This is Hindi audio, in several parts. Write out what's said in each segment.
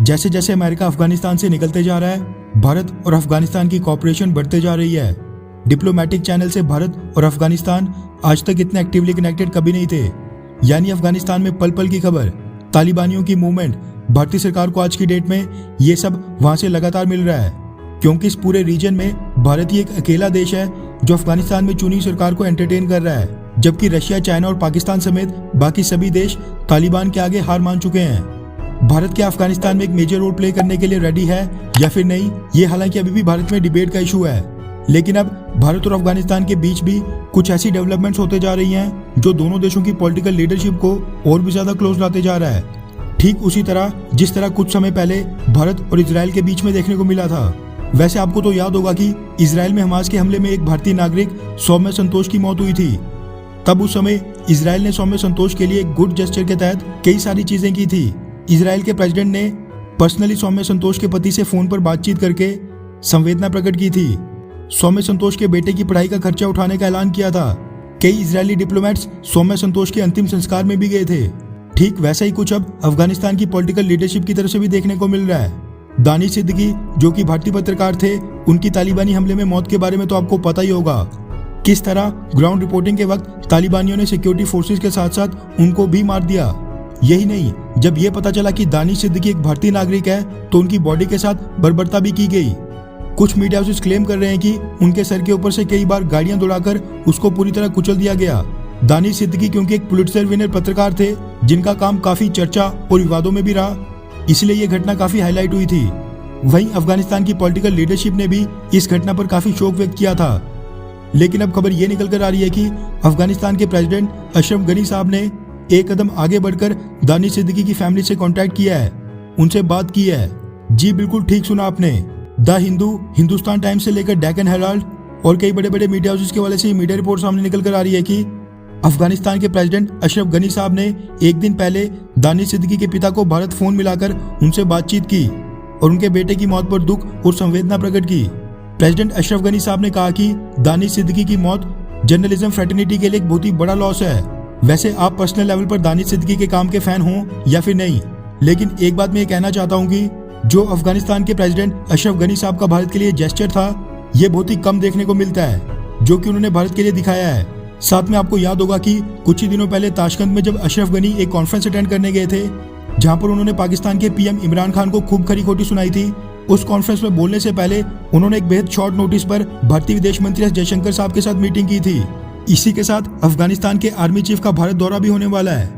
जैसे जैसे अमेरिका अफगानिस्तान से निकलते जा रहा है, भारत और अफगानिस्तान की कॉपरेशन बढ़ते जा रही है। डिप्लोमेटिक चैनल से भारत और अफगानिस्तान आज तक इतने एक्टिवली कनेक्टेड कभी नहीं थे। यानी अफगानिस्तान में पल पल की खबर, तालिबानियों की मूवमेंट, भारतीय सरकार को आज की डेट में ये सब वहां से लगातार मिल रहा है, क्योंकि इस पूरे रीजन में भारत ही एक अकेला देश है जो अफगानिस्तान में चुनी सरकार को एंटरटेन कर रहा है, जबकि रशिया, चाइना और पाकिस्तान समेत बाकी सभी देश तालिबान के आगे हार मान चुके हैं। भारत क्या अफगानिस्तान में एक मेजर रोल प्ले करने के लिए रेडी है या फिर नहीं, ये हालांकि अभी भी भारत में डिबेट का इशू है। लेकिन अब भारत और अफगानिस्तान के बीच भी कुछ ऐसी डेवलपमेंट्स होते जा रही हैं जो दोनों देशों की पॉलिटिकल लीडरशिप को और भी ज्यादा क्लोज लाते जा रहा है। ठीक उसी तरह जिस तरह कुछ समय पहले भारत और इजराइल के बीच में देखने को मिला था। वैसे आपको तो याद होगा कि इजराइल में हमास के हमले में एक भारतीय नागरिक सौम्य संतोष की मौत हुई थी। तब उस समय इजराइल ने सौम्य संतोष के लिए एक गुड जेस्चर के तहत कई सारी चीजें की थी। इजराइल के प्रेसिडेंट ने पर्सनली सौम्य संतोष के पति से फोन पर बातचीत करके संवेदना प्रकट की थी। सौम्य संतोष के बेटे की पढ़ाई का खर्चा उठाने का ऐलान किया था। कई इजरायली डिप्लोमेट्स सौम्य संतोष के अंतिम संस्कार में भी गए थे। ठीक वैसा ही कुछ अब अफगानिस्तान की पॉलिटिकल लीडरशिप की तरफ से भी देखने को मिल रहा है। दानिश सिद्दीकी जो कि भारतीय पत्रकार थे, उनकी तालिबानी हमले में मौत के बारे में तो आपको पता ही होगा। किस तरह ग्राउंड रिपोर्टिंग के वक्त तालिबानियों ने सिक्योरिटी फोर्सेस के साथ साथ उनको भी मार दिया। यही नहीं, जब ये पता चला कि दानिश सिद्दीकी एक भारतीय नागरिक है तो उनकी बॉडी के साथ बर्बरता भी की गई। कुछ मीडिया हाउसेस क्लेम कर रहे हैं कि उनके सर के ऊपर से कई बार गाड़ियां दौड़ाकर उसको पूरी तरह कुचल दिया गया। दानिश सिद्दीकी क्योंकि एक पुलित्जर विनर पत्रकार थे जिनका काम काफी चर्चा और विवादों में भी रहा, इसलिए ये घटना काफी हाईलाइट हुई थी। वहीं अफगानिस्तान की पॉलिटिकल लीडरशिप ने भी इस घटना पर काफी शोक व्यक्त किया था। लेकिन अब खबर ये निकल कर आ रही है कि अफगानिस्तान के प्रेसिडेंट अशरफ गनी साहब ने एक कदम आगे बढ़कर दानिश सिद्दीकी की फैमिली से कांटेक्ट किया है, उनसे बात की है। जी बिल्कुल ठीक सुना आपने। द हिंदू, हिंदुस्तान टाइम्स से लेकर डेक्कन हेराल्ड और कई बड़े बड़े मीडिया हाउसेस के वाले से मीडिया रिपोर्ट सामने निकल कर आ रही है कि अफगानिस्तान के प्रेसिडेंट अशरफ गनी साहब ने एक दिन पहले दानिश सिद्दीकी के पिता को भारत फोन मिलाकर उनसे बातचीत की और उनके बेटे की मौत पर दुख और संवेदना प्रकट की। प्रेसिडेंट अशरफ गनी साहब ने कहा कि दानिश सिद्दीकी की मौत जर्नलिज्म फ्रेटर्निटी के लिए एक बहुत ही बड़ा लॉस है। वैसे आप पर्सनल लेवल पर दानिश सिद्दीकी के काम के फैन हो या फिर नहीं, लेकिन एक बात मैं ये कहना चाहता हूँ कि जो अफगानिस्तान के प्रेसिडेंट अशरफ गनी साहब का भारत के लिए जेस्चर था, ये बहुत ही कम देखने को मिलता है जो कि उन्होंने भारत के लिए दिखाया है। साथ में आपको याद होगा कि कुछ ही दिनों पहले ताशकंद में जब अशरफ गनी एक कॉन्फ्रेंस अटेंड करने गए थे जहां पर उन्होंने पाकिस्तान के पीएम इमरान खान को खूब खरी खोटी सुनाई थी, उस कॉन्फ्रेंस में बोलने से पहले उन्होंने एक बेहद शॉर्ट नोटिस पर भारतीय विदेश मंत्री एस जयशंकर साहब के साथ मीटिंग की थी। इसी के साथ अफगानिस्तान के आर्मी चीफ का भारत दौरा भी होने वाला है।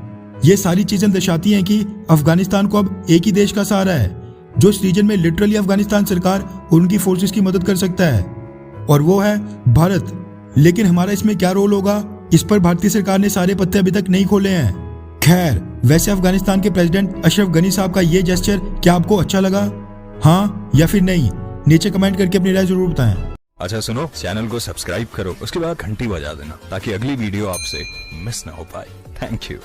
ये सारी चीजें दर्शाती हैं कि अफगानिस्तान को अब एक ही देश का सहारा है जो इस रीजन में लिटरली अफगानिस्तान सरकार और उनकी फोर्सेस की मदद कर सकता है, और वो है भारत। लेकिन हमारा इसमें क्या रोल होगा, इस पर भारतीय सरकार ने सारे पत्ते अभी तक नहीं खोले हैं। खैर, वैसे अफगानिस्तान के प्रेसिडेंट अशरफ गनी साहब का ये जेस्चर क्या आपको अच्छा लगा, हाँ या फिर नहीं? नीचे कमेंट करके अपनी राय जरूर बताएं। अच्छा सुनो, चैनल को सब्सक्राइब करो, उसके बाद घंटी बजा देना ताकि अगली वीडियो आपसे मिस ना हो पाए। Thank you.